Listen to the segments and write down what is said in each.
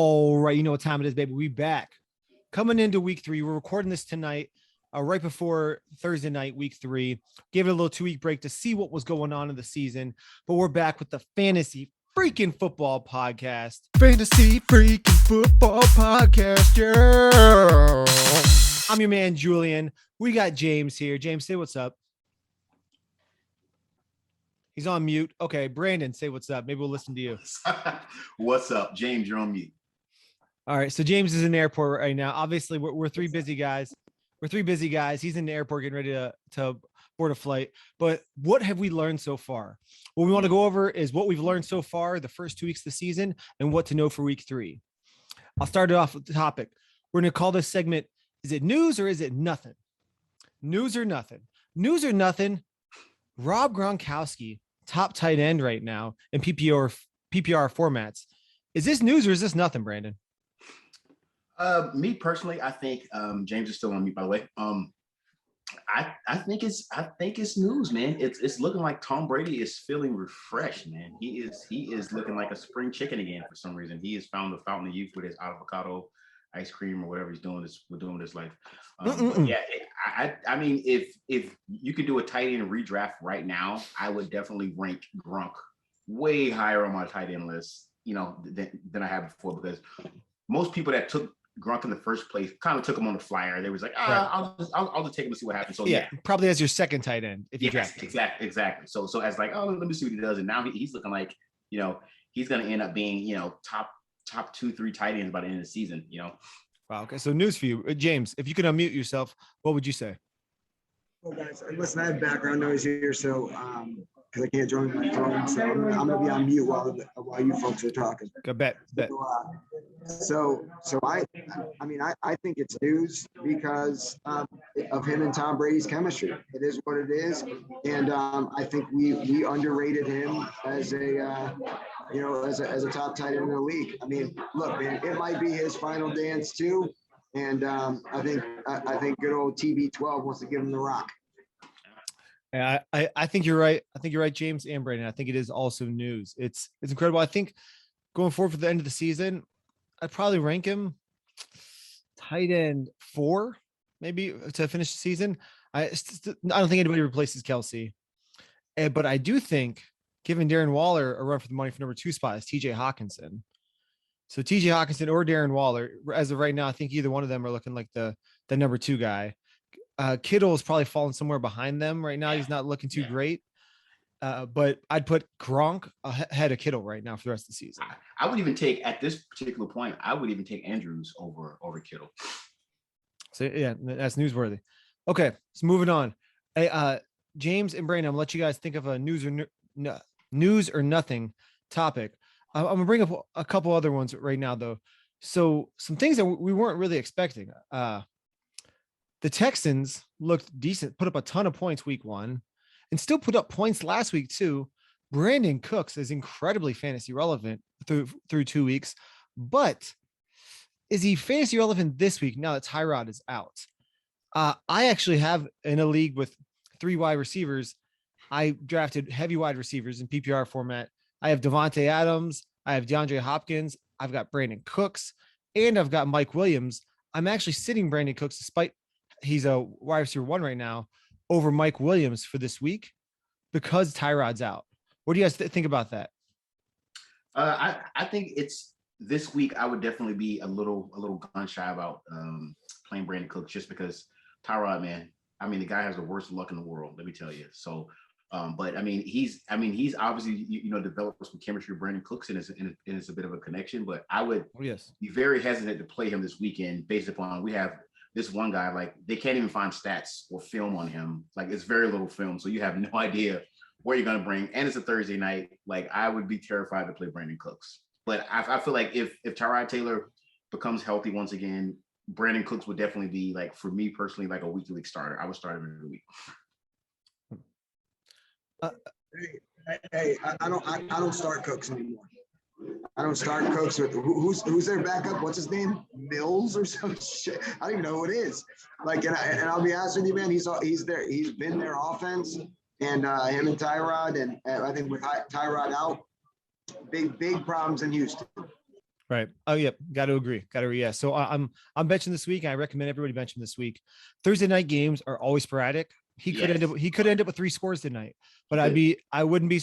All right, you know what time it is, baby. We back. Coming into week 3. We're recording this tonight, right before Thursday night, week 3. Gave it a little 2-week break to see what was going on in the season. But we're back with the Fantasy Freaking Football Podcast. Fantasy Freaking Football Podcast, yeah. I'm your man, Julian. We got James here. James, say what's up. He's on mute. Okay, Brandon, say what's up. Maybe we'll listen to you. What's up, James? You're on mute. All right, so James is in the airport right now. Obviously, we're three busy guys. He's in the airport getting ready to board a flight. But what have we learned so far? What we want to go over is what we've learned so far the first 2 weeks of the season and what to know for week 3. I'll start it off with the topic. We're going to call this segment, is it news or is it nothing? News or nothing? News or nothing? Rob Gronkowski, top tight end right now in PPR formats. Is this news or is this nothing, Brandon? Me personally, I think James is still on mute, by the way. I think it's news, man. It's looking like Tom Brady is feeling refreshed, man. He is looking like a spring chicken again for some reason. He has found the fountain of youth with his avocado ice cream or whatever he's doing this life. Yeah, I mean, if you could do a tight end redraft right now, I would definitely rank Gronk way higher on my tight end list, than I have before, because most people that took Gronk in the first place kind of took him on the flyer. They was like, I'll just take him and see what happens. So yeah, probably as your second tight end if you draft. Exactly. So as like, let me see what he does. And now he's looking like, he's going to end up being, top 2-3 tight ends by the end of the season. Wow. Okay. So news for you, James. If you could unmute yourself, what would you say? Well, guys, listen, I have background noise here, so because I can't join my phone, so I'm gonna be on mute while you folks are talking. Go bet. So I think it's news because of him and Tom Brady's chemistry. It is what it is, and I think we underrated him as a as a top tight end in the league. I mean, look, man, it might be his final dance too. And I think good old TB12 wants to give him the rock. Yeah, I think you're right. I think you're right, James and Brandon. I think it is also news. It's incredible. I think going forward for the end of the season, I'd probably rank him tight end 4, maybe to finish the season. I don't think anybody replaces Kelsey, but I do think giving Darren Waller a run for the money for number 2 spot is TJ Hawkinson. So TJ Hawkinson or Darren Waller, as of right now, I think either one of them are looking like the number 2 guy. Kittle is probably falling somewhere behind them right now. He's not looking too great. But I'd put Gronk ahead of Kittle right now for the rest of the season. I would even take, at this particular point, Andrews over Kittle. So yeah, that's newsworthy. Okay, so moving on. Hey, James and Brandon, I'm gonna let you guys think of a news or nothing topic. I'm gonna bring up a couple other ones right now, though. So some things that we weren't really expecting. The Texans looked decent, put up a ton of points week 1, and still put up points last week too. Brandon Cooks is incredibly fantasy relevant through 2 weeks, but is he fantasy relevant this week now that THRU is out? I actually have in a league with 3 wide receivers. I drafted heavy wide receivers in PPR format. I have Devontae Adams. I have DeAndre Hopkins. I've got Brandon Cooks, and I've got Mike Williams. I'm actually sitting Brandon Cooks, despite he's a wide receiver 1 right now, over Mike Williams for this week because THRU's out. What do you guys think about that? I think it's this week. I would definitely be a little gun shy about playing Brandon Cooks just because THRU, man. I mean, the guy has the worst luck in the world. Let me tell you. So. But I mean, he's obviously, developed some chemistry with Brandon Cooks, and it's a bit of a connection, but I would be very hesitant to play him this weekend based upon we have this one guy, like they can't even find stats or film on him. Like it's very little film. So you have no idea where you're going to bring, and it's a Thursday night. Like I would be terrified to play Brandon Cooks, but I feel like if Tyrod Taylor becomes healthy once again, Brandon Cooks would definitely be, like, for me personally, like a week-to-week starter. I would start him every week. I don't start Cooks anymore. I don't start Cooks with who's their backup? What's his name? Mills or some shit? I don't even know who it is. Like, and I'll be honest with you, man. He's there. He's been their offense, and him and Tyrod, and I think with Tyrod out, big problems in Houston. Right. Oh, yep. Got to agree. Got to agree. Yeah. So I'm benching this week. And I recommend everybody bench him this week. Thursday night games are always sporadic. He could end Yes, up he could end up with 3 scores tonight, he but could. I wouldn't be.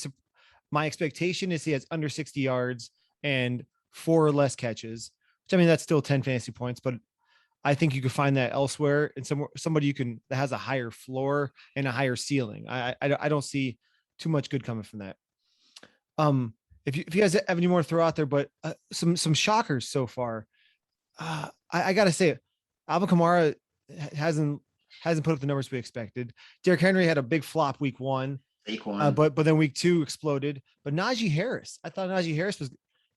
My expectation is he has under 60 yards and 4 or less catches. Which I mean that's still 10 fantasy points, but I think you could find that elsewhere and somebody you can that has a higher floor and a higher ceiling. I don't see too much good coming from that. If you guys have any more to throw out there, but some shockers so far. I gotta say, Alvin Kamara hasn't put up the numbers we expected. Derrick Henry had a big flop week 1, Saquon. but then week 2 exploded. But Najee Harris, I thought Najee Harris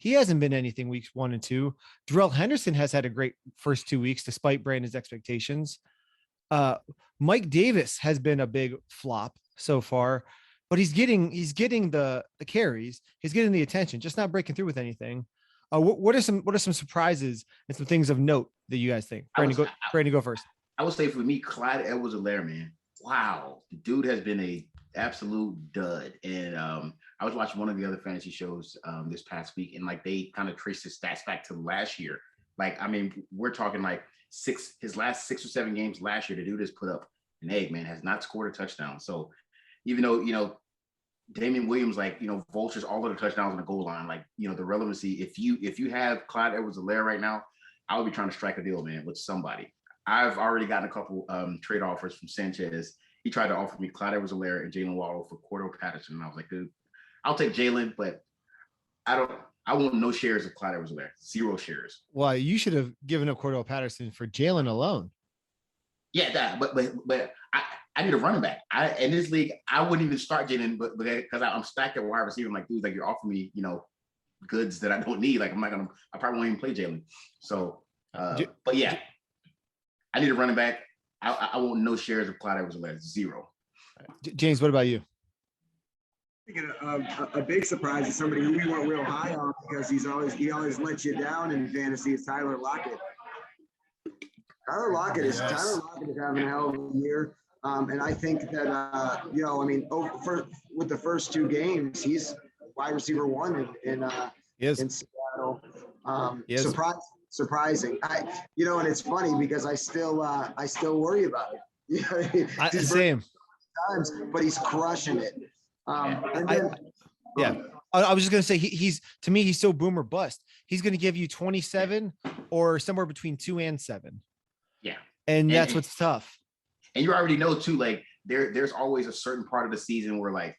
he hasn't been anything weeks 1 and 2. Darrell Henderson has had a great first 2 weeks despite Brandon's expectations. Mike Davis has been a big flop so far, but he's getting the carries, he's getting the attention, just not breaking through with anything. What are some surprises and some things of note that you guys think? Brandon, go first. I would say for me, Clyde Edwards-Helaire, man. Wow, the dude has been a absolute dud. And I was watching one of the other fantasy shows this past week, and like they kind of traced his stats back to last year. Like, I mean, we're talking like his last 6 or 7 games last year, the dude has put up an egg, man, has not scored a touchdown. So even though, Damian Williams, like, vultures all of the touchdowns on the goal line, like, the relevancy, if you have Clyde Edwards-Helaire right now, I would be trying to strike a deal, man, with somebody. I've already gotten a couple trade offers from Sanchez. He tried to offer me Clyde Edwards-Helaire and Jalen Waddle for Cordell Patterson. And I was like, dude, I'll take Jalen, but I want no shares of Clyde Edwards-Helaire. 0 shares. Well, you should have given up Cordell Patterson for Jalen alone. Yeah, that, but I need a running back. In this league, I wouldn't even start Jalen, but because I'm stacked at wide receiver. I'm like, dude, like you're offering me, goods that I don't need. Like I probably won't even play Jalen. So, but yeah, I need a running back. I want no shares of Clyde Edwards-Helaire. 0. James, what about you? A big surprise is somebody who we weren't real high on because he always lets you down in fantasy is Tyler Lockett. Tyler Lockett is having a hell of a year. And I think that, with the first 2 games, he's wide receiver 1 in Seattle. Surprising. And it's funny because I still worry about it. Same. Times, but he's crushing it. I was just going to say, he's to me, he's so boom or bust. He's going to give you 27 or somewhere between 2 and 7. Yeah. And that's what's tough. And you already know too, like there's always a certain part of the season where like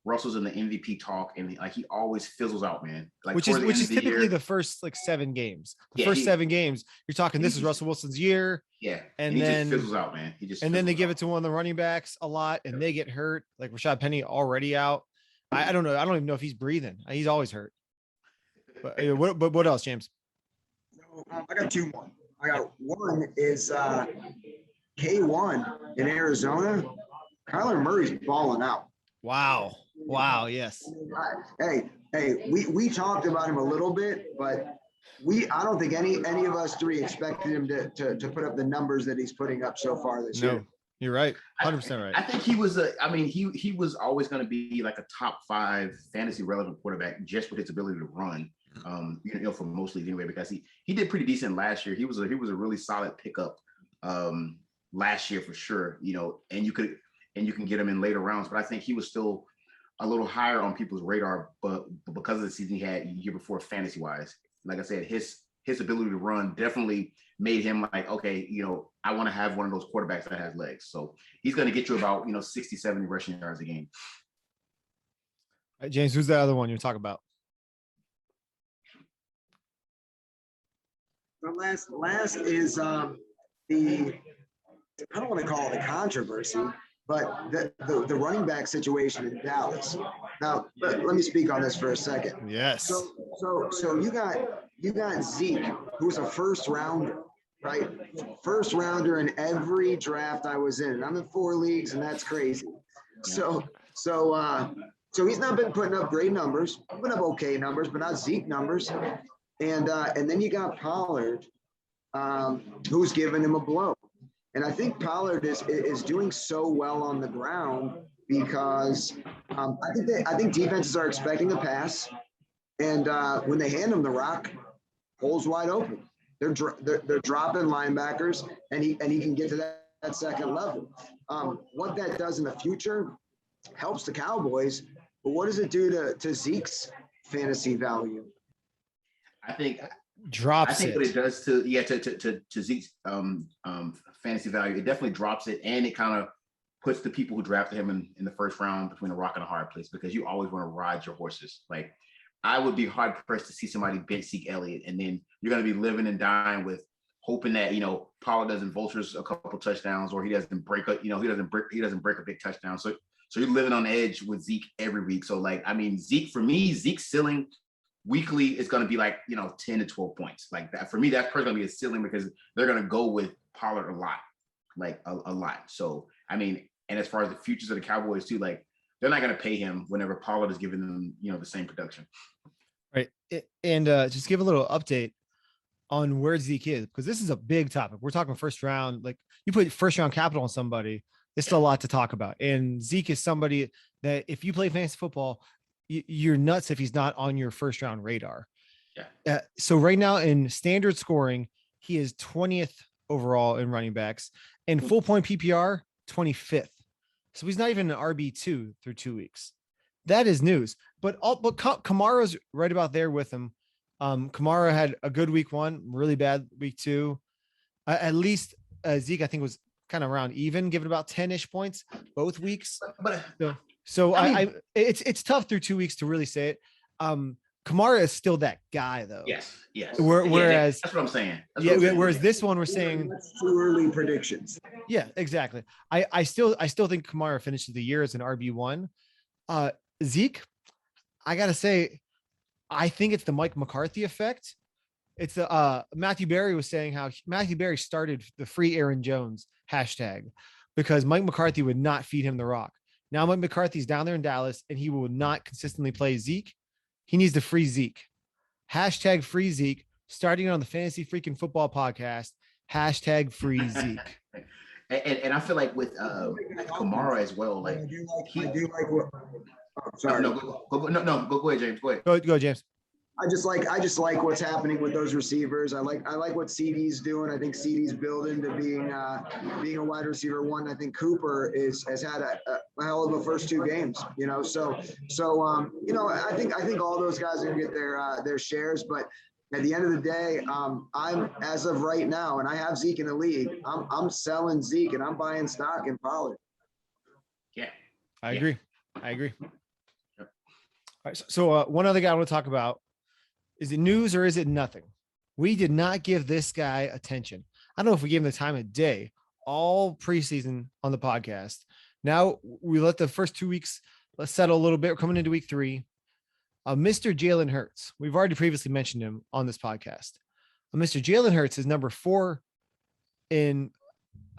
Russell's in the MVP talk and like he always fizzles out, man. Like which is typically the first like 7 games. The first 7 games, you're talking this is Russell Wilson's year. Yeah. And then just fizzles out, man. Then they give it to one of the running backs a lot and they get hurt. Like Rashad Penny already out. I don't know. I don't even know if he's breathing. He's always hurt. But what else, James? I got 2 more. I got one is K1 in Arizona. Kyler Murray's balling out. Wow. Yes. Hey, we talked about him a little bit, but I don't think any of us 3 expected him to put up the numbers that he's putting up so far this year. You're right. 100% right. I think he was he was always going to be like a top 5 fantasy relevant quarterback just with his ability to run. For most leagues anyway, because he did pretty decent last year. He was a really solid pickup last year for sure. And you can get him in later rounds, but I think he was still a little higher on people's radar, but because of the season he had year before fantasy wise, like I said, his ability to run definitely made him like, okay, I want to have one of those quarterbacks that has legs. So he's going to get you about 60, 70 rushing yards a game. All right, James, who's the other one you're talking about? The last is the I don't want to call it a controversy, but the running back situation in Dallas. Now, let me speak on this for a second. Yes. So you got Zeke, who's a first rounder, right? First rounder in every draft I was in. I'm in 4 leagues, and that's crazy. So he's not been putting up great numbers, putting up okay numbers, but not Zeke numbers. And then you got Pollard, who's giving him a blow. And I think Pollard is doing so well on the ground because I think defenses are expecting a pass. And when they hand him the rock, holes wide open. They're dropping linebackers, and he can get to that second level. What that does in the future helps the Cowboys, but what does it do to Zeke's fantasy value? I think Drops what it. it does to Zeke's fantasy value, it definitely drops it, and it kind of puts the people who drafted him in the first round between a rock and a hard place, because you always want to ride your horses. Like, I would be hard pressed to see somebody bench Zeke Elliott, and then you're going to be living and dying with hoping that, you know, Pollard doesn't vultures a couple touchdowns, or he doesn't break a, you know, he doesn't break a big touchdown. So you're living on the edge with Zeke every week. So, like, I mean, Zeke's ceiling weekly is going to be like, you know, 10 to 12 points. Like that for me, that's probably going to be a ceiling, because they're going to go with Pollard a lot, like a lot. So I mean, and as far as the futures of the Cowboys too, like, they're not going to pay him whenever Pollard is giving them, you know, the same production. Right. And just give a little update on where Zeke is, because this is a big topic. We're talking first round. Like, you put first round capital on somebody, it's a lot to talk about. And Zeke is somebody that if you play fantasy football, you're nuts if he's not on your first round radar. Yeah. So right now in standard scoring, he is 20th overall in running backs, and full point PPR 25th. So he's not even an RB2 through 2 weeks. That is news. But Kamara's right about there with him. Kamara had a good week 1, really bad week 2. At least Zeke, I think, was kind of around even, given about 10-ish points both weeks. But So I mean, it's tough through 2 weeks to really say it. Kamara is still that guy, though. yes. Whereas that's what I'm saying. Whereas this one, we're saying That's too early predictions. yeah, exactly. I still think Kamara finishes the year as an RB1. Zeke, I gotta say, I think it's the Mike McCarthy effect. It's the Matthew Berry was saying how Matthew Berry started the free Aaron Jones hashtag because Mike McCarthy would not feed him the rock. Now Mike McCarthy's down there in Dallas and he will not consistently play Zeke. He needs to free Zeke. Hashtag free Zeke, starting on the Fantasy Freaking Football podcast. Hashtag free Zeke. And I feel like with Kamara as well, like, I do like what. Oh, sorry. No, go ahead, James. Go ahead. Go, James. I just like what's happening with those receivers. I like what CD's doing. I think CD's building to being a wide receiver 1. I think Cooper has had a hell of a first 2 games. You know, so you know, I think all those guys are gonna get their shares. But at the end of the day, I'm, as of right now, and I have Zeke in the league. I'm selling Zeke and I'm buying stock in Pollard. Yeah, I agree. Yep. All right. So one other guy I want to talk about. Is it news or is it nothing? We did not give this guy attention. I don't know if we gave him the time of day all preseason on the podcast. Now we let the first 2 weeks settle a little bit. We're coming into week 3. Mr. Jalen Hurts. We've already previously mentioned him on this podcast. Mr. Jalen Hurts is number 4 in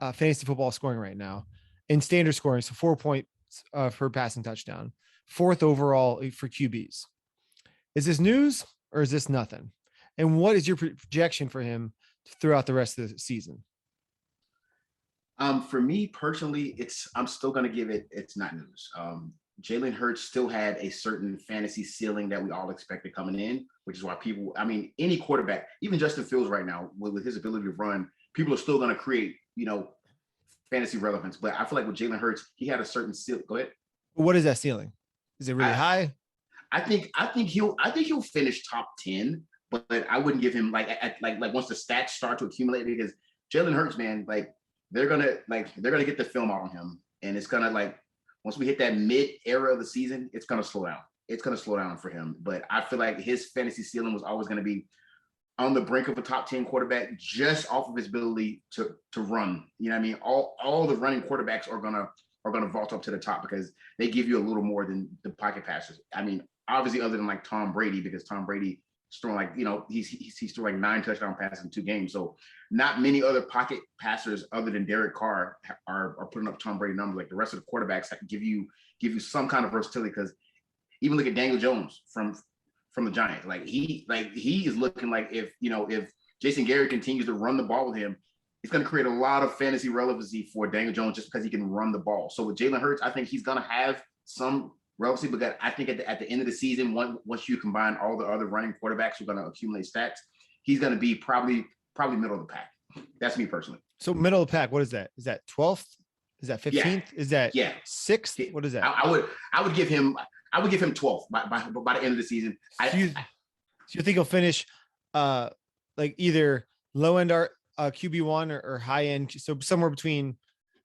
fantasy football scoring right now, in standard scoring. So 4 points per passing touchdown, 4th overall for QBs. Is this news or is this nothing? And what is your projection for him throughout the rest of the season? For me personally, I'm still going to give it's not news. Jalen Hurts still had a certain fantasy ceiling that we all expected coming in, which is why people, I mean, any quarterback, even Justin Fields right now, with his ability to run, people are still going to create, you know, fantasy relevance. But I feel like with Jalen Hurts, he had a certain ceiling. Go ahead. What is that ceiling? Is it really high? I think he'll finish top 10, but I wouldn't give him like once the stats start to accumulate, because Jalen Hurts, man, like they're gonna get the film out on him, and it's gonna, like, once we hit that mid era of the season, it's gonna slow down. It's gonna slow down for him. But I feel like his fantasy ceiling was always gonna be on the brink of a top 10 quarterback, just off of his ability to run. You know what I mean? All the running quarterbacks are gonna vault up to the top because they give you a little more than the pocket passers. I mean, obviously, other than like Tom Brady, because Tom Brady is throwing, like, you know, he's throwing like 9 touchdown passes in 2 games. So not many other pocket passers other than Derek Carr are putting up Tom Brady numbers. Like the rest of the quarterbacks that give you some kind of versatility. Because even look at Daniel Jones from the Giants. Like he is looking like, if Jason Garrett continues to run the ball with him, it's going to create a lot of fantasy relevancy for Daniel Jones just because he can run the ball. So with Jalen Hurts, I think he's going to have some relevancy, but I think at the end of the season, once you combine all the other running quarterbacks who are going to accumulate stats, he's going to be probably middle of the pack. That's me personally. So middle of the pack, what is that? Is that 12th? Is that 15th? Is that 6th? What is that? I would give him 12th by the end of the season. So you think he'll finish like either low end QB1 or high end, so somewhere between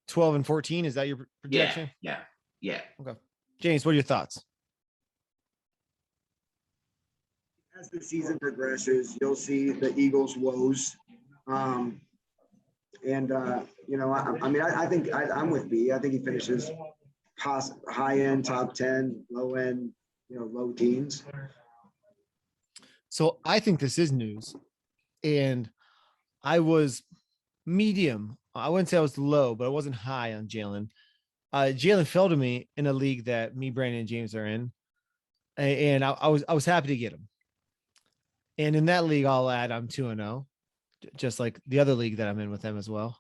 12 and 14? Is that your projection? Yeah. Okay. James, what are your thoughts? As the season progresses, you'll see the Eagles' woes. I think I'm with B. I think he finishes high end, top 10, low end, low teens. So I think this is news, and I was medium. I wouldn't say I was low, but I wasn't high on Jalen. Jalen fell to me in a league that me, Brandon, and James are in, and I was happy to get him. And in that league, I'll add I'm 2-0, just like the other league that I'm in with them as well.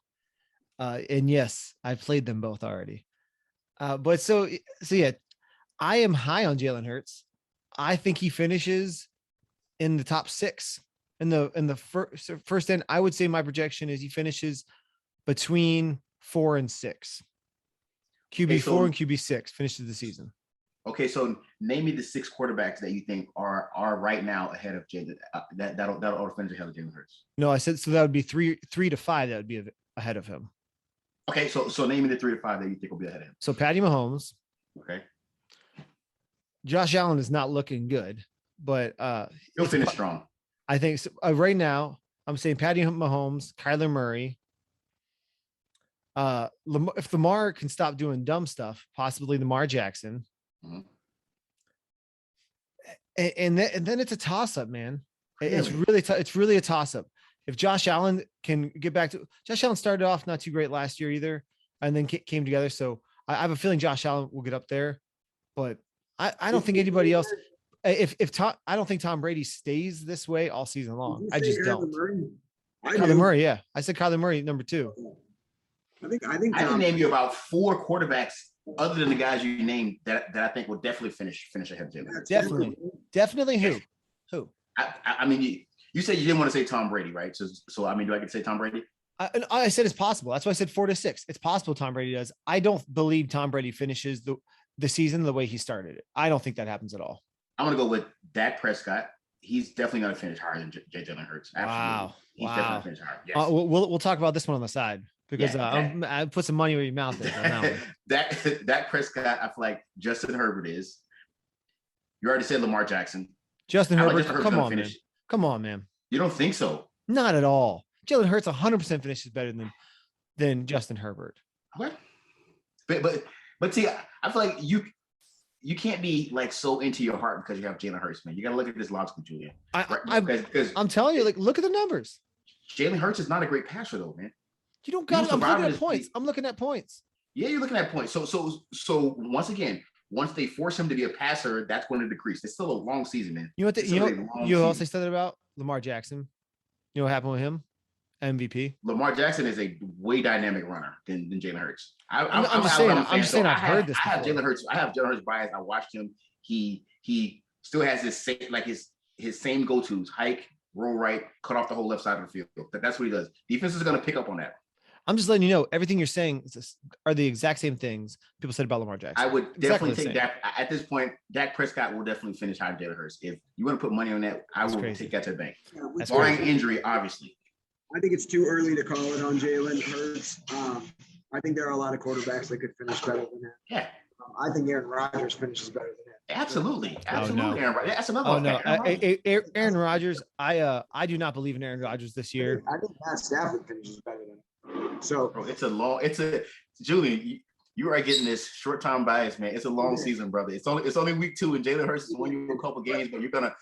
And yes, I played them both already. But so yeah, I am high on Jalen Hurts. I think he finishes in the top 6 in the first end. I would say my projection is he finishes between 4 and 6. QB4 and QB6 finishes the season. Okay, so name me the 6 quarterbacks that you think are right now ahead of Jalen. That'll finish ahead of Jalen Hurts. No, I said so that would be 3 to 5. That would be ahead of him. Okay, so name me the 3 to 5 that you think will be ahead of him. So Patty Mahomes. Okay. Josh Allen is not looking good, but he'll finish strong. I think so, right now I'm saying Patty Mahomes, Kyler Murray. If Lamar can stop doing dumb stuff, possibly Lamar Jackson. Mm-hmm. And then it's a toss up, man. Really? It's really a toss up. If Josh Allen can get back to Josh Allen started off not too great last year either, and then came together. So I have a feeling Josh Allen will get up there, but I don't think anybody else. I don't think Tom Brady stays this way all season long. I just don't. Kyler Murray, yeah, I said Kyler Murray number 2. I think I can name you about 4 quarterbacks other than the guys you named that I think will definitely finish ahead of Jalen. Definitely who? I mean, you said you didn't want to say Tom Brady, right? So I mean, do I get to say Tom Brady? I said it's possible. That's why I said 4 to 6. It's possible Tom Brady does. I don't believe Tom Brady finishes the season the way he started it. I don't think that happens at all. I'm going to go with Dak Prescott. He's definitely going to finish higher than Jalen Hurts. Absolutely. Wow. He's definitely going to finish higher. Yes. We'll talk about this one on the side because I put some money where your mouth is on that one. Dak Prescott, I feel like Justin Herbert is. You already said Lamar Jackson. Justin Herbert, come on, man. You don't think so? Not at all. Jalen Hurts 100% finishes better than Justin Herbert. What? But see, I feel like you can't be like so into your heart because you have Jalen Hurts, man. You got to look at this logically, Julian. I'm telling you, like, look at the numbers. Jalen Hurts is not a great passer, though, man. You don't got. I'm looking at points. I'm looking at points. Yeah, you're looking at points. So once again, once they force him to be a passer, that's going to decrease. It's still a long season, man. You know what? You also said about Lamar Jackson. You know what happened with him? MVP. Lamar Jackson is a way dynamic runner than Jalen Hurts. I'm just saying I've heard this. I have Jalen Hurts bias. I watched him. He still has his same go-tos: hike, roll right, cut off the whole left side of the field. That's what he does. Defense is going to pick up on that. I'm just letting you know everything you're saying are the exact same things people said about Lamar Jackson. I would definitely take Dak at this point. Dak Prescott will definitely finish higher than Jalen Hurts. If you want to put money on that, I will take that to the bank. Yeah, barring injury, obviously. I think it's too early to call it on Jalen Hurts. I think there are a lot of quarterbacks that could finish better than him. Yeah. I think Aaron Rodgers finishes better than him. Absolutely. Oh, no. Aaron Rodgers. That's another one. Aaron Rodgers. I do not believe in Aaron Rodgers this year. I think Matt Stafford finishes better than him. So bro, Julian, you are getting this short time bias, man. It's a long season, brother. It's only week 2 and Jalen Hurts has won you a couple games, but you're gonna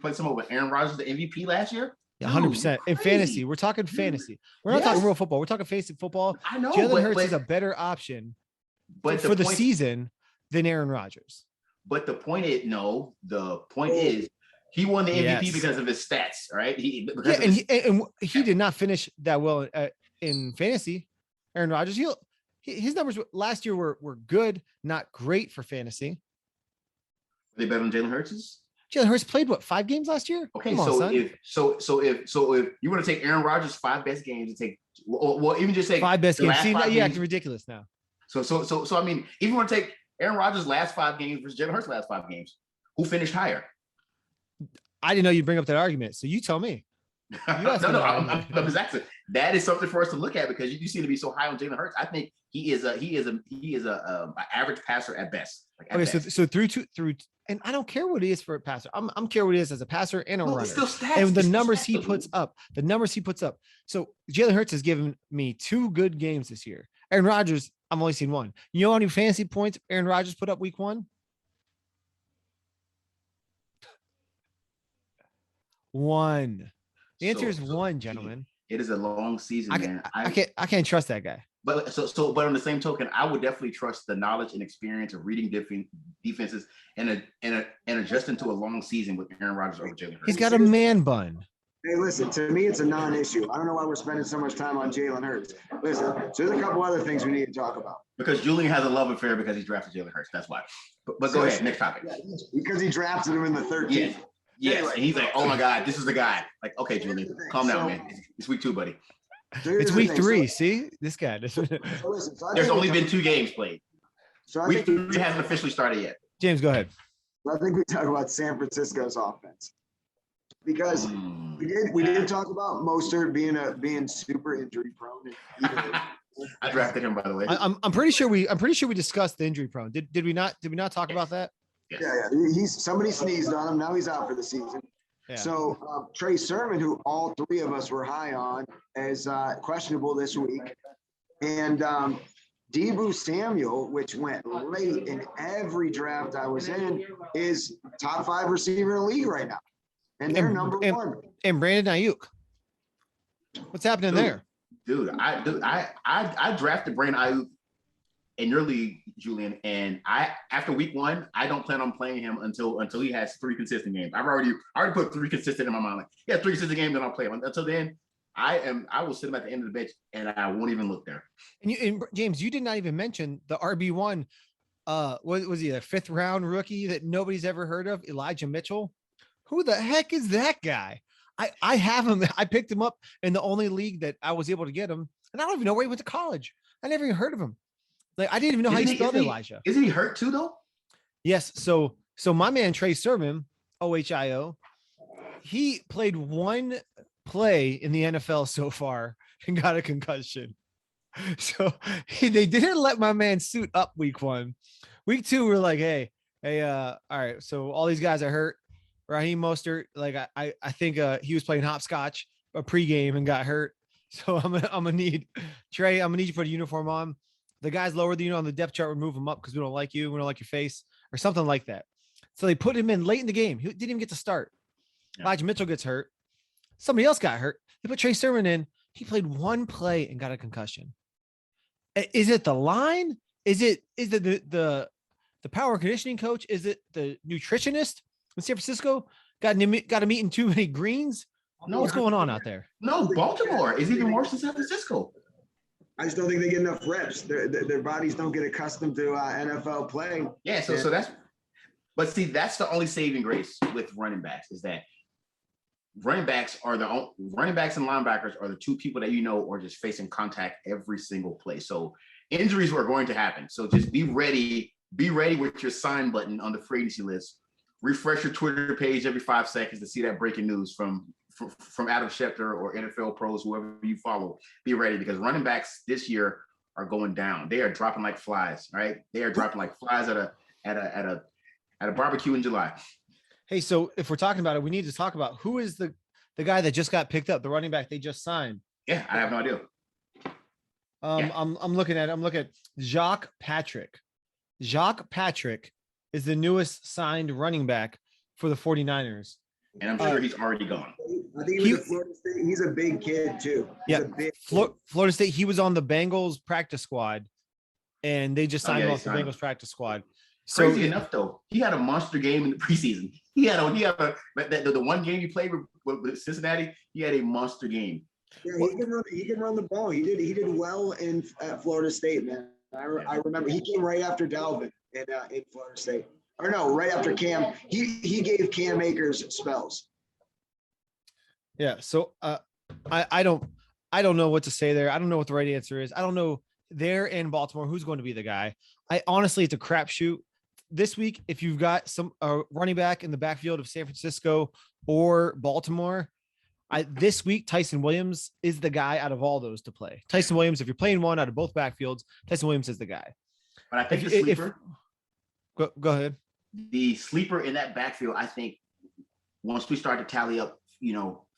play some over Aaron Rodgers, the MVP last year. Yeah, 100%. In fantasy, we're talking fantasy. We're not talking real football. We're talking fantasy football. I know. Jalen Hurts is a better option for the season than Aaron Rodgers. But the point is he won the MVP because of his stats, right? He did not finish that well in fantasy. Aaron Rodgers, his numbers last year were good, not great for fantasy. Are they better than Jalen Hurts? Jalen Hurts played what, 5 games last year? Okay, Come on, so son. if you want to take Aaron Rodgers' 5 best games and take, well, even just take 5 best the games. last See, 5 you're games. acting ridiculous now. So I mean, if you want to take Aaron Rodgers' last 5 games versus Jalen Hurts' last 5 games, who finished higher? I didn't know you'd bring up that argument, so you tell me. I'm just asking. That is something for us to look at because you seem to be so high on Jalen Hurts. I think he is a average passer at best. Like at Okay, best. so through, and I don't care what he is for a passer. I'm care what he is as a passer and a runner. It's still stats. And the It's still numbers stats, he puts up, So Jalen Hurts has given me 2 good games this year. Aaron Rodgers, I've only seen 1. You know how many fantasy points Aaron Rodgers put up week 1? 1. The answer is 1, gentlemen. It is a long season, man. I can't trust that guy. But on the same token, I would definitely trust the knowledge and experience of reading different defenses and adjusting to a long season with Aaron Rodgers over Jalen Hurts. He's got a man bun. Hey, listen, to me, it's a non-issue. I don't know why we're spending so much time on Jalen Hurts. Listen, so there's a couple other things we need to talk about. Because Julian has a love affair because he's drafted Jalen Hurts. That's why. But go ahead, next topic. Because he drafted him in the 13th. Yes, Anyway. and he's like, oh my God, this is the guy. Like, okay, Julian, calm down, man. It's week 2, buddy. It's week 3. See, this guy. There's only been 2 games played. So Week 3 hasn't officially started yet. James, go ahead. I think we talk about San Francisco's offense because we did talk about Mostert being super injury prone. I drafted him, by the way. I'm pretty sure we discussed the injury prone. Did we not talk about that? Yes. Yeah. Somebody sneezed on him. Now he's out for the season. Yeah. So Trey Sermon, who all 3 of us were high on, is questionable this week, and Deebo Samuel, which went late in every draft I was in, is top 5 receiver in the league right now, and they're number 1. And Brandon Ayuk. What's happening there? Dude, I drafted Brandon Ayuk in your league, Julian, and after week 1, I don't plan on playing him until he has 3 consistent games. I already put 3 consistent in my mind. Like, yeah, 3 consistent games, then I'll play him. Until then, I will sit him at the end of the bench and I won't even look there. And James, you did not even mention the RB1. What was he, a 5th round rookie that nobody's ever heard of? Elijah Mitchell. Who the heck is that guy? I have him. I picked him up in the only league that I was able to get him, and I don't even know where he went to college. I never even heard of him. Like, I didn't even know how you spelled Elijah. Isn't he hurt too, though? Yes. So my man Trey Sermon, OHIO, he played 1 play in the NFL so far and got a concussion. So they didn't let my man suit up week 1. Week 2, we're like, hey, all right. So all these guys are hurt. Raheem Mostert, like I think he was playing hopscotch a pregame and got hurt. So I'm gonna need Trey. I'm gonna need you to put a uniform on. The guys lower than you on the depth chart would move him up because we don't like you. We don't like your face or something like that. So they put him in late in the game. He didn't even get to start. Yeah. Elijah Mitchell gets hurt. Somebody else got hurt. They put Trey Sermon in. He played 1 play and got a concussion. Is it the line? Is it the power conditioning coach? Is it the nutritionist in San Francisco? Got him eating too many greens? No, what's going on out there? No, Baltimore is even worse than San Francisco. I just don't think they get enough reps. Their bodies don't get accustomed to NFL play. Yeah, so that's the only saving grace with running backs is that running backs and linebackers are the 2 people that are just facing contact every single play. So injuries are going to happen. So just be ready with your sign button on the free agency list. Refresh your Twitter page every 5 seconds to see that breaking news from Adam Schefter or NFL pros, whoever you follow. Be ready because running backs this year are going down. They are dropping like flies, right? They are dropping like flies at a barbecue in July. Hey, so if we're talking about it, we need to talk about who is the guy that just got picked up, the running back they just signed. Yeah, I have no idea. I'm looking at Jacques Patrick. Jacques Patrick is the newest signed running back for the 49ers. And I'm sure he's already gone. I think he was at Florida State. He's a big kid too. Florida State. He was on the Bengals practice squad, and they just signed him off the Bengals practice squad. So crazy enough, though, he had a monster game in the preseason. He had the one game he played with Cincinnati. He had a monster game. Yeah, he can run the ball. He did well at Florida State, man. I remember he came right after Dalvin in Florida State. or no, right after Cam. He gave Cam Akers spells. Yeah. So I don't know what to say there. I don't know what the right answer is. I don't know there in Baltimore who's going to be the guy. I honestly, it's a crapshoot this week. If you've got some running back in the backfield of San Francisco or Baltimore, this week Tyson Williams is the guy out of all those to play. Tyson Williams, if you're playing one out of both backfields, Tyson Williams is the guy. But I think the sleeper. Go ahead. The sleeper in that backfield, I think, once we start to tally up,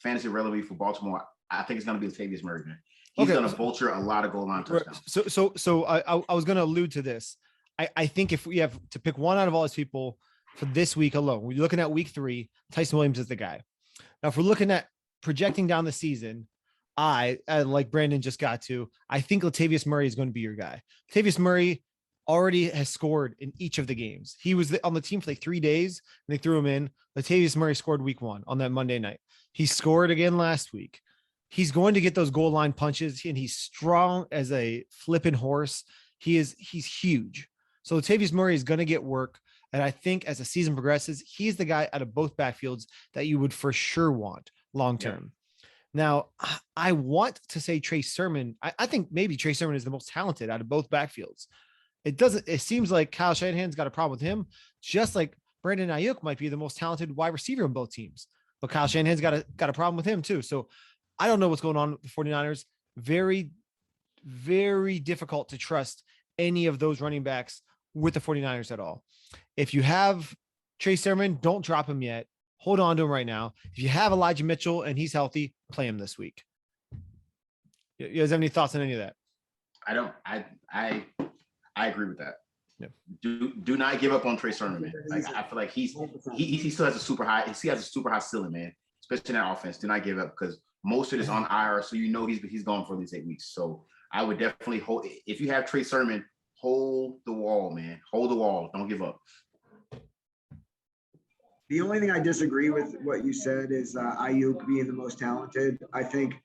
fantasy relevance for Baltimore, I think it's going to be Latavius Murray. He's going to vulture a lot of goal line touchdowns. So I was going to allude to this. I think if we have to pick one out of all these people for this week alone, we're looking at week 3, Tyson Williams is the guy. Now, if we're looking at projecting down the season, I like Brandon just got to, I think Latavius Murray is going to be your guy. Latavius Murray already has scored in each of the games. He was on the team for like 3 days and they threw him in. Latavius Murray scored week 1 on that Monday night. He scored again last week. He's going to get those goal line punches and he's strong as a flipping horse. He's huge. So Latavius Murray is going to get work. And I think as the season progresses, he's the guy out of both backfields that you would for sure want long-term. Yeah. Now, I want to say Trey Sermon. I think maybe Trey Sermon is the most talented out of both backfields. It seems like Kyle Shanahan's got a problem with him, just like Brandon Ayuk might be the most talented wide receiver on both teams, but Kyle Shanahan's got a problem with him too. So I don't know what's going on with the 49ers. Very, very difficult to trust any of those running backs with the 49ers at all. If you have Trey Sermon, don't drop him yet. Hold on to him right now. If you have Elijah Mitchell and he's healthy, play him this week. You guys have any thoughts on any of that? I don't. I agree with that. Yeah. Do not give up on Trey Sermon, man. Like, I feel like he still has a super high. He has a super high ceiling, man. Especially in that offense. Do not give up because most of it is on IR, so he's gone for at least 8 weeks. So I would definitely hold. If you have Trey Sermon, hold the wall, man. Hold the wall. Don't give up. The only thing I disagree with what you said is Ayuk being the most talented. I think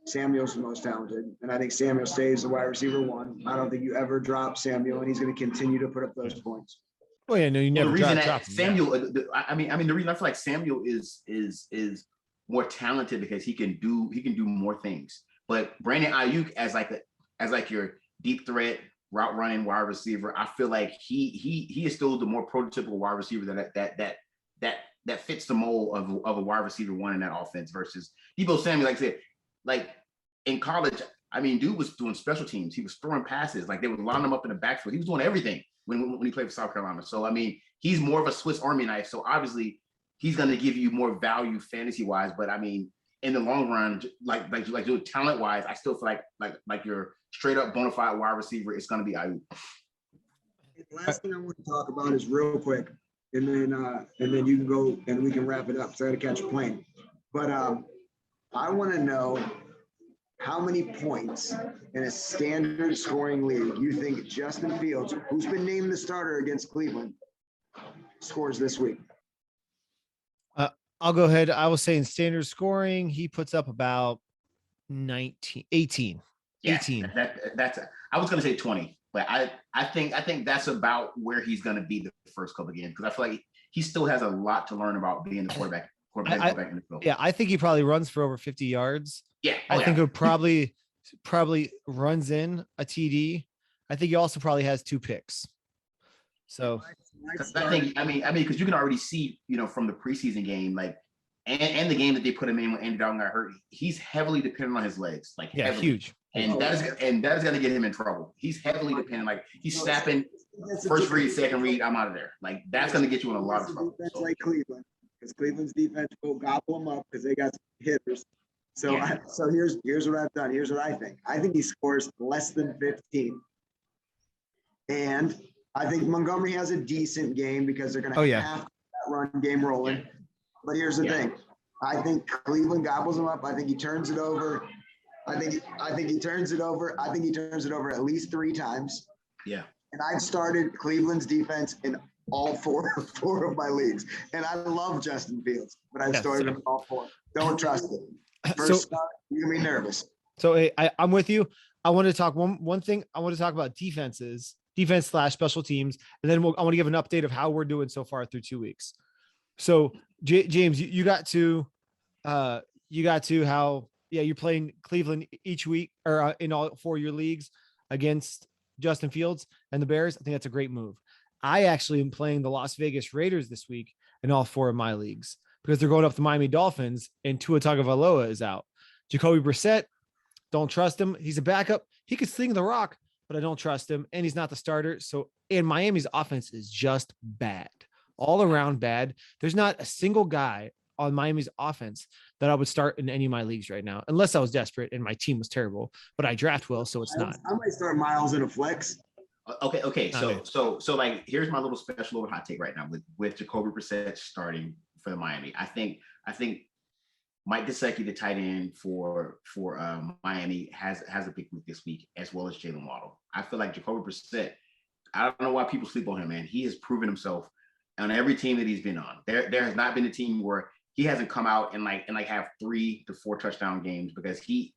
Samuel's the most talented, and I think Samuel stays the wide receiver 1. I don't think you ever drop Samuel, and he's going to continue to put up those points. Oh yeah, no, you never drop him. Samuel. Yeah. I mean, the reason I feel like Samuel is more talented because he can do more things. But Brandon Ayuk as like your deep threat route running wide receiver, I feel like he is still the more prototypical wide receiver that fits the mold of a wide receiver 1 in that offense versus Deebo Samuel. Like I said, like in college, I mean, dude was doing special teams. He was throwing passes. Like they would line him up in the backfield. He was doing everything when he played for South Carolina. So I mean, he's more of a Swiss Army knife. So obviously, he's going to give you more value fantasy wise. But I mean, in the long run, like talent wise, I still feel like your straight up bona fide wide receiver is going to be Ayuk. Last thing I want to talk about is real quick, and then you can go and we can wrap it up. So I got to catch a plane. But I want to know how many points in a standard scoring league you think Justin Fields, who's been named the starter against Cleveland, scores this week. I'll go ahead. I will say in standard scoring, he puts up about 18. Yeah, 18. That's I was going to say 20, but I think that's about where he's going to be the first couple of games because I feel like he still has a lot to learn about being the quarterback in the field. Yeah, I think he probably runs for over 50 yards. Yeah, I think it probably runs in a TD. I think he also probably has 2 picks. So I think because you can already see, from the preseason game, like and the game that they put him in when Andy Dalton got hurt, he's heavily dependent on his legs, like heavily. Huge. And that is going to get him in trouble. He's heavily dependent, like he's snapping first read, second read, I'm out of there. Like that's going to get you in a lot of trouble. That's like Cleveland, because Cleveland's defense will gobble them up because they got hitters. So here's what I've done. Here's what I think. I think he scores less than 15, and I think Montgomery has a decent game because they're going to have that run game rolling. Yeah. But here's the thing. I think Cleveland gobbles him up. I think he turns it over. I think he turns it over. I think he turns it over at least 3 times. Yeah. And I've started Cleveland's defense in all four of my leagues. And I love Justin Fields, but I've started him in all 4. Don't trust it. First start, you're going to be nervous. So I'm with you. I want to talk one thing. I want to talk about defenses defense slash special teams, and then I want to give an update of how we're doing so far through 2 weeks. So James, you got to how, you're playing Cleveland each week or in all 4 of your leagues against Justin Fields and the Bears. I think that's a great move. I actually am playing the Las Vegas Raiders this week in all 4 of my leagues because they're going up the Miami Dolphins and Tua Tagovailoa is out. Jacoby Brissett, don't trust him. He's a backup. He could sling the rock, but I don't trust him. And he's not the starter. So, and Miami's offense is just bad, all around bad. There's not a single guy on Miami's offense that I would start in any of my leagues right now, unless I was desperate and my team was terrible, but I draft well. So it's not. I might start Miles in a flex. Okay. So like, here's my little special little hot take right now with Jacoby Brissett starting for the Miami. I think Mike Gesicki, the tight end for Miami, has a big week this week, as well as Jalen Waddle. I feel like Jacoby Brissett, I don't know why people sleep on him, man. He has proven himself on every team that he's been on. There has not been a team where he hasn't come out and have 3 to 4 touchdown games, because he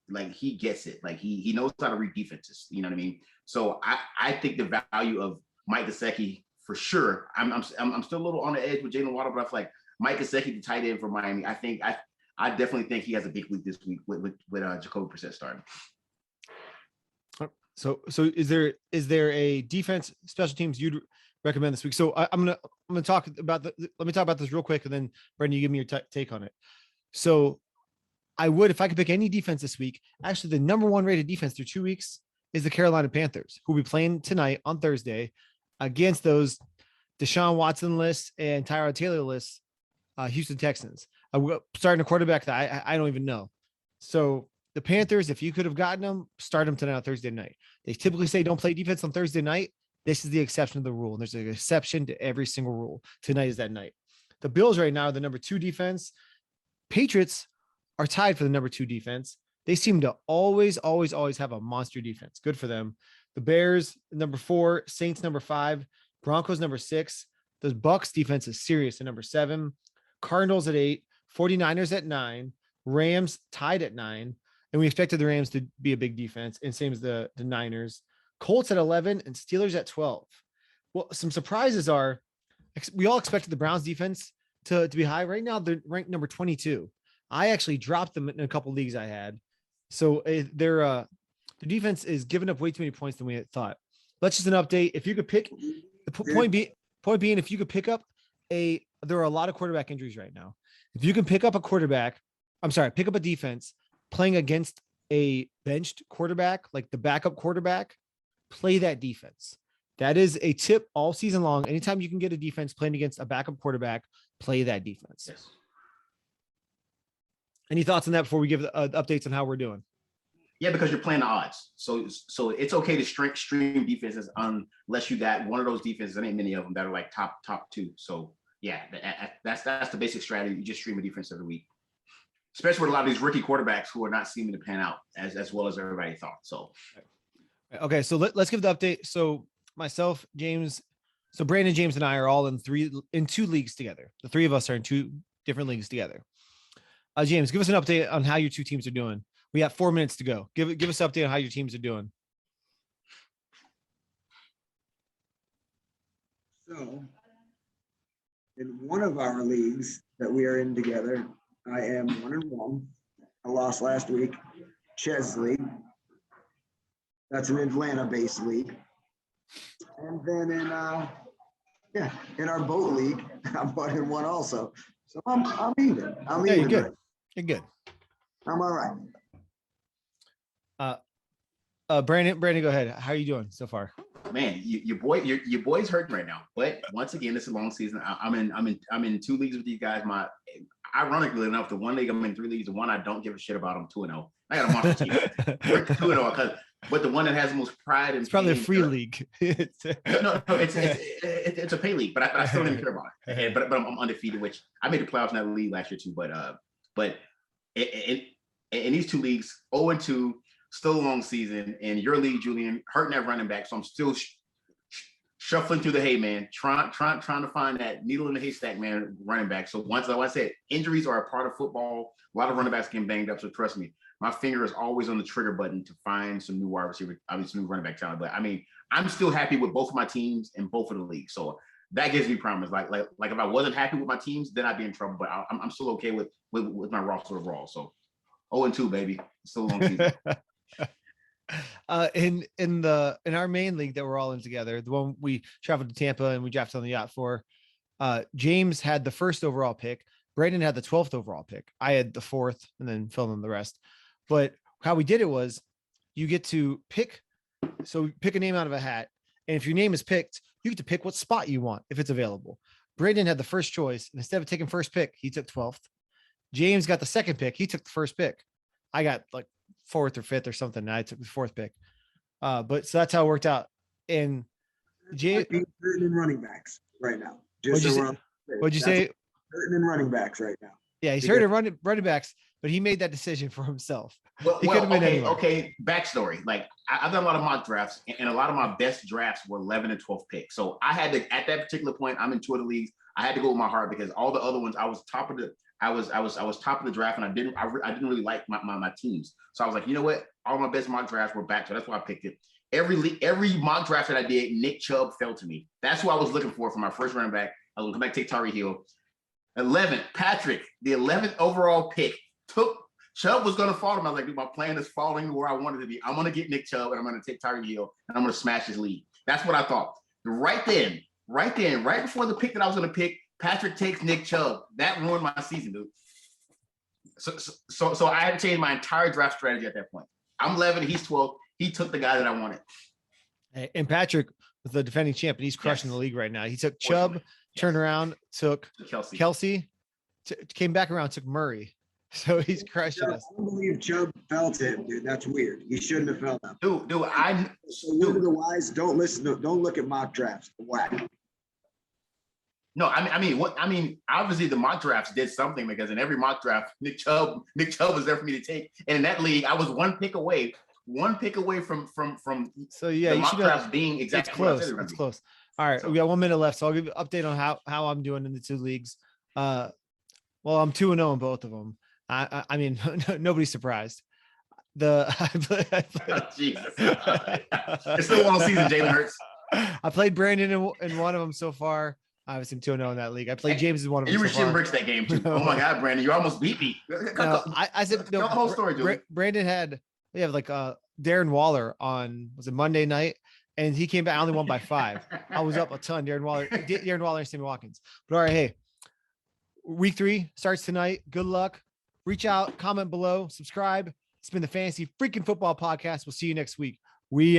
gets it. Like he knows how to read defenses. You know what I mean? So I think the value of Mike Gesicki for sure. I'm still a little on the edge with Jalen Waddle, but I feel like Mike Gesicki, the tight end for Miami, I definitely think he has a big week this week with Jacoby Brissett starting. So is there a defense special teams you'd recommend this week? So I'm gonna talk about let me talk about this real quick, and then Brendan, you give me your take on it. So I would, if I could pick any defense this week, actually the number 1 rated defense through 2 weeks is the Carolina Panthers, who will be playing tonight on Thursday against those Deshaun Watson lists and Tyrod Taylor lists, Houston Texans. Starting a quarterback that I don't even know. So the Panthers, if you could have gotten them, start them tonight on Thursday night. They typically say don't play defense on Thursday night. This is the exception to the rule. And there's an exception to every single rule. Tonight is that night. The Bills right now are the number 2 defense. Patriots are tied for the number 2 defense. They seem to always have a monster defense. Good for them. The Bears, number 4, Saints, number 5, Broncos, number 6. The Bucks defense is serious at number 7, Cardinals at 8, 49ers at 9, Rams tied at 9. And we expected the Rams to be a big defense, and same as the Niners. Colts at 11 and Steelers at 12. Well, some surprises are, we all expected the Browns defense to be high. Right now, they're ranked number 22. I actually dropped them in a couple leagues I had. So their defense is giving up way too many points than we had thought. Let's just an update. If you could pick the point being, if you could pick up there are a lot of quarterback injuries right now. If you can pick up a defense playing against a benched quarterback, like the backup quarterback, play that defense. That is a tip all season long. Anytime you can get a defense playing against a backup quarterback, play that defense. Yes. Any thoughts on that before we give the updates on how we're doing? Yeah, because you're playing the odds. So it's okay to stream defenses unless you got one of those defenses. There ain't many of them that are like top 2. So yeah, that's the basic strategy. You just stream a defense every week, especially with a lot of these rookie quarterbacks who are not seeming to pan out as well as everybody thought. So okay, so let's give the update. So myself, James, so Brandon, James, and I are all in 2 leagues together. The 3 of us are in 2 different leagues together. James, give us an update on how your 2 teams are doing. We got 4 minutes to go. Give us an update on how your teams are doing. So, in one of our leagues that we are in together, I am 1-1. I lost last week. Ches League. That's an Atlanta-based league. And then in our boat league, I'm 1-1 also. So I'm even. Yeah, you're good. You're good. I'm all right. Brandon, go ahead. How are you doing so far? Man, your boy's hurting right now. But once again, it's a long season. I'm in 2 leagues with these guys. Ironically enough, the one league I'm in 3 leagues, the one I don't give a shit about, I'm 2-0. I got a monster team. We're 2-0 but the one that has the most pride and it's probably a free league. No, it's a pay league, but I still don't even care about it. But I'm undefeated, which I made the playoffs in that league last year too. But in these 2 leagues, 0-2, still a long season. In your league, Julian, hurting that running back, so I'm still shuffling through the hay, man, trying to find that needle in the haystack, man, running back. So once I said, injuries are a part of football. A lot of running backs getting banged up, so trust me, my finger is always on the trigger button to find some new wide receiver, I mean, some new running back talent. But I mean, I'm still happy with both of my teams in both of the leagues. So that gives me promise. Like if I wasn't happy with my teams, then I'd be in trouble. But I'm still okay with my roster overall. So 0-2, baby. Still a long season. In our main league that we're all in together, the one we traveled to Tampa and we drafted on the yacht for, James had the first overall pick. Brandon had the 12th overall pick. I had the 4th and then filled in the rest. But how we did it was you get to pick a name out of a hat. And if your name is picked, you get to pick what spot you want if it's available. Brandon had the first choice. And instead of taking first pick, he took 12th. James got the second pick. He took the first pick. I got like 4th or 5th or something. And I took the 4th pick. But so that's how it worked out. And James in running backs right now. What'd you say? Hurting in running backs right now. Yeah, he's hurting running backs, but he made that decision for himself. Well, he could have been anywhere. Okay. Backstory. Like I've done a lot of mock drafts, and a lot of my best drafts were 11 and 12th picks. So I had to, at that particular point, I'm in 2 of the leagues. I had to go with my heart because all the other ones, I was top of the draft, and I didn't really like my teams. So I was like, you know what? All my best mock drafts were back, so that's why I picked it. Every mock draft that I did, Nick Chubb fell to me. That's who I was looking for my first running back. I was going to come back take THRU. 11th, Patrick, the 11th overall pick, took Chubb was going to fall to him. I was like, dude, my plan is falling where I wanted to be. I'm going to get Nick Chubb, and I'm going to take THRU, and I'm going to smash his lead. That's what I thought. Right before the pick that I was going to pick, Patrick takes Nick Chubb. That ruined my season, dude. So I had to change my entire draft strategy at that point. I'm 11, he's 12. He took the guy that I wanted. And Patrick was the defending champ, and he's crushing the league right now. He took Chubb, turned around, took Kelsey, came back around, took Murray. So he's crushing us. I don't believe Chubb fell to him, dude. That's weird. He shouldn't have fell down. Dude, Word of the wise, don't look at mock drafts. Whack. No, I mean, obviously the mock drafts did something because in every mock draft, Nick Chubb was there for me to take. And in that league, I was one pick away from so yeah, the mock drafts being exactly it's close. It's close. All right, we got 1 minute left, so I'll give you an update on how I'm doing in the 2 leagues. Well, I'm 2-0 in both of them. I mean, nobody's surprised. Jesus. It's still one season, Jalen Hurts. I played Brandon in one of them so far. Obviously, I'm 2-0 in that league. I played James in one of them. You were shitting bricks that game too. Oh my God, Brandon, you almost beat me. I said no. The whole story, Julie. Brandon had Darren Waller on Monday night, and he came back. I only won by 5. I was up a ton. Darren Waller and Sammy Watkins. But all right, hey, week 3 starts tonight. Good luck. Reach out, comment below, subscribe. It's been the Fantasy Freaking Football Podcast. We'll see you next week. We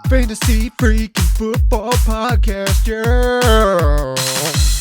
Fantasy Freaking Football Podcast, yeah.